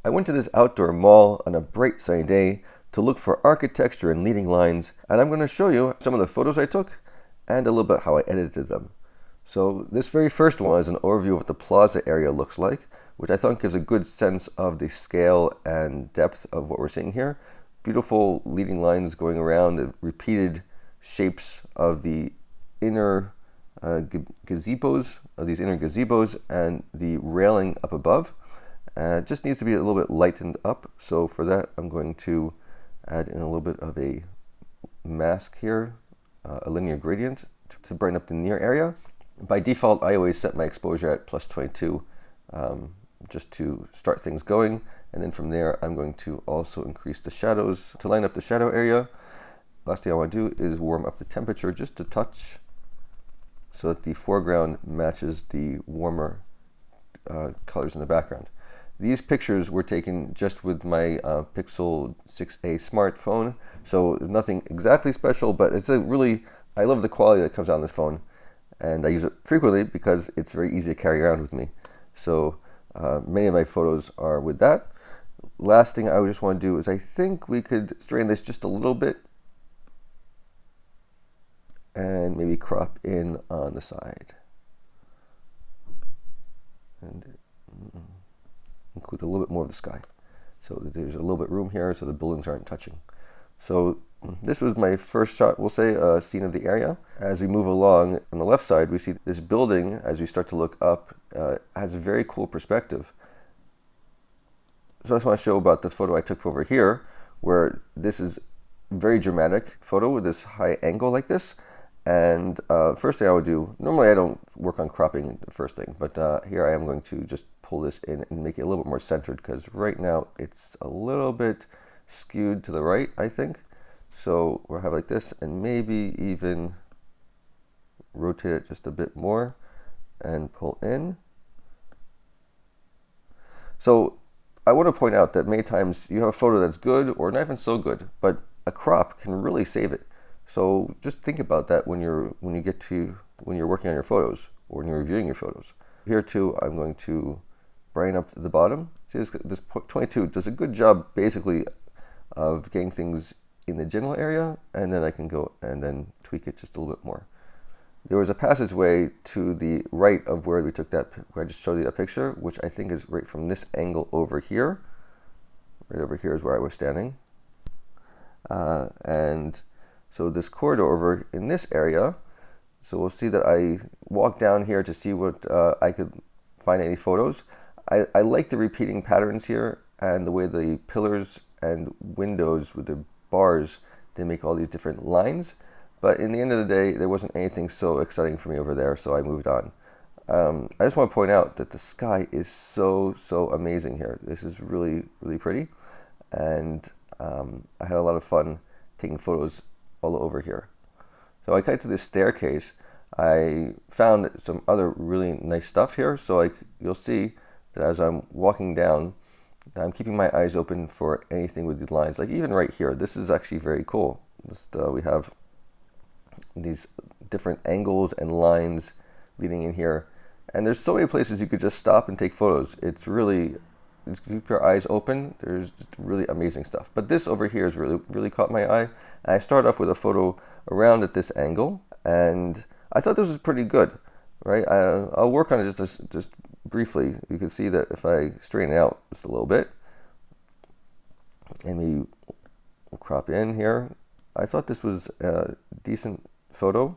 I went to this outdoor mall on a bright sunny day to look for architecture and leading lines, and I'm going to show you some of the photos I took and a little bit how I edited them. So this very first one is an overview of what the plaza area looks like, which I think gives a good sense of the scale and depth of what we're seeing here. Beautiful leading lines going around, the repeated shapes of the inner gazebos, and the railing up above. It just needs to be a little bit lightened up. So for that, I'm going to add in a little bit of a mask here, a linear gradient to brighten up the near area. By default, I always set my exposure at +22 just to start things going. And then from there, I'm going to also increase the shadows to line up the shadow area. Last thing I want to do is warm up the temperature just a touch so that the foreground matches the warmer colors in the background. These pictures were taken just with my Pixel 6a smartphone, so nothing exactly special, but it's I love the quality that comes out on this phone, and I use it frequently because it's very easy to carry around with me. So many of my photos are with that. Last thing I just want to do is I think we could straighten this just a little bit and maybe crop in on the side and include a little bit more of the sky so that there's a little bit room here so the buildings aren't touching. So this was my first shot, we'll say, scene of the area. As we move along on the left side, we see this building, as we start to look up, has a very cool perspective. So I just want to show about the photo I took over here, where this is a very dramatic photo with this high angle like this. And first thing I would do, normally I don't work on cropping the first thing, but here I am going to just pull this in and make it a little bit more centered, because right now it's a little bit skewed to the right, I think. So we'll have like this, and maybe even rotate it just a bit more and pull in. So I want to point out that many times you have a photo that's good or not even so good, but a crop can really save it. So just think about that when you're working on your photos or when you're reviewing your photos. Here too, I'm going to brighten up the bottom. See, this 22 does a good job basically of getting things in the general area, and then I can go and then tweak it just a little bit more. There was a passageway to the right of where we took that, where I just showed you that picture, which I think is right from this angle over here. Right over here is where I was standing. And so this corridor over in this area, so we'll see that I walked down here to see what I could find any photos. I like the repeating patterns here and the way the pillars and windows with the bars, they make all these different lines. But in the end of the day, there wasn't anything so exciting for me over there, so I moved on. I just want to point out that the sky is so amazing here. This is really pretty, and I had a lot of fun taking photos all over here. So I cut to this staircase. I found some other really nice stuff here. So you'll see that as I'm walking down, I'm keeping my eyes open for anything with these lines. Like even right here, this is actually very cool. We have these different angles and lines leading in here, and there's so many places you could just stop and take photos. It's really, just keep your eyes open. There's just really amazing stuff. But this over here has really caught my eye. And I start off with a photo around at this angle, and I thought this was pretty good, right? I'll work on it just briefly. You can see that if I straighten it out just a little bit, and maybe we'll crop in here. I thought this was a decent photo,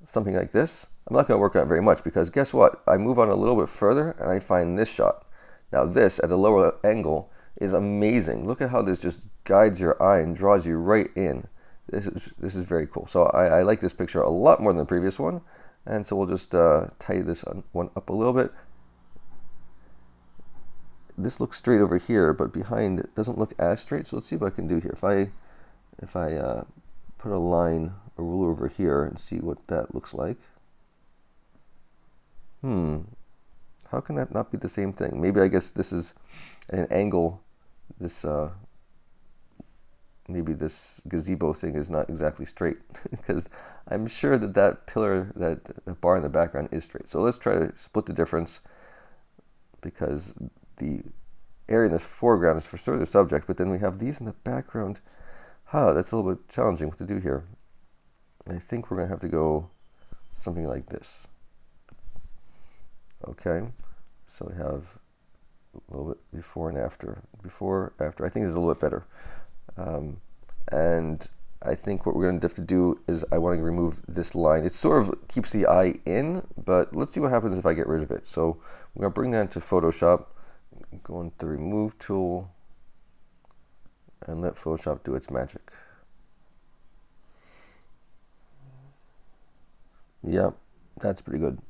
something like this. I'm not going to work on it very much because guess what? I move on a little bit further and I find this shot. Now this at a lower angle is amazing. Look at how this just guides your eye and draws you right in. This is very cool. So I like this picture a lot more than the previous one, and so we'll just tidy this one up a little bit. This looks straight over here, but behind it doesn't look as straight. So let's see what I can do here. If I put a line, a ruler over here, and see what that looks like. How can that not be the same thing? Maybe I guess this is an angle. Maybe this gazebo thing is not exactly straight because I'm sure that pillar, that bar in the background is straight. So let's try to split the difference, because the area in the foreground is for sure the subject, but then we have these in the background. That's a little bit challenging what to do here. I think we're going to have to go something like this. Okay, so we have a little bit before and after. Before, after. I think this is a little bit better. And I think what we're going to have to do is I want to remove this line. It sort of keeps the eye in, but let's see what happens if I get rid of it. So we're going to bring that into Photoshop, go into the Remove tool, and let Photoshop do its magic. Yeah, that's pretty good.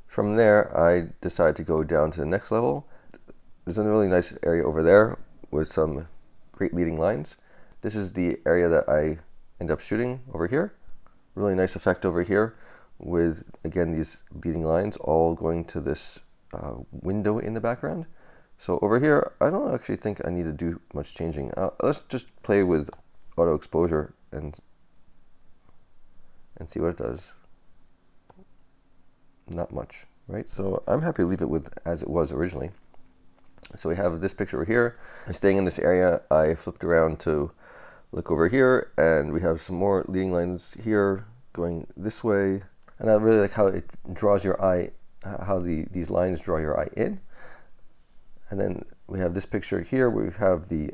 From there, I decided to go down to the next level. There's a really nice area over there with some great leading lines. This is the area that I end up shooting over here. Really nice effect over here with, again, these leading lines all going to this window in the background. So over here, I don't actually think I need to do much changing. Let's just play with auto exposure and see what it does. Not much, right? So I'm happy to leave it with as it was originally. So we have this picture over here. Staying in this area, I flipped around to look over here, and we have some more leading lines here going this way. And I really like how it draws your eye, how these lines draw your eye in. And then we have this picture here where we have the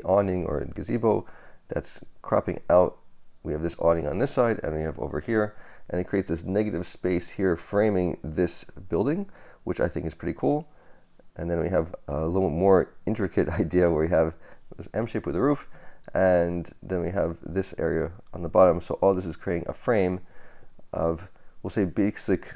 awning or gazebo that's cropping out. We have this awning on this side, and we have over here, and it creates this negative space here framing this building, which I think is pretty cool. And then we have a little more intricate idea where we have this M shape with the roof, and then we have this area on the bottom. So all this is creating a frame of, we'll say, basic,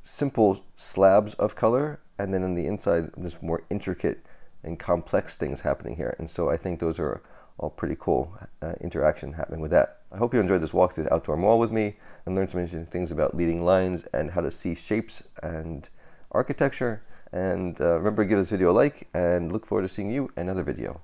simple slabs of color, and then on the inside, there's more intricate and complex things happening here. And so I think those are all pretty cool interaction happening with that. I hope you enjoyed this walk to the outdoor mall with me and learned some interesting things about leading lines and how to see shapes and architecture. And remember to give this video a like, and look forward to seeing you in another video.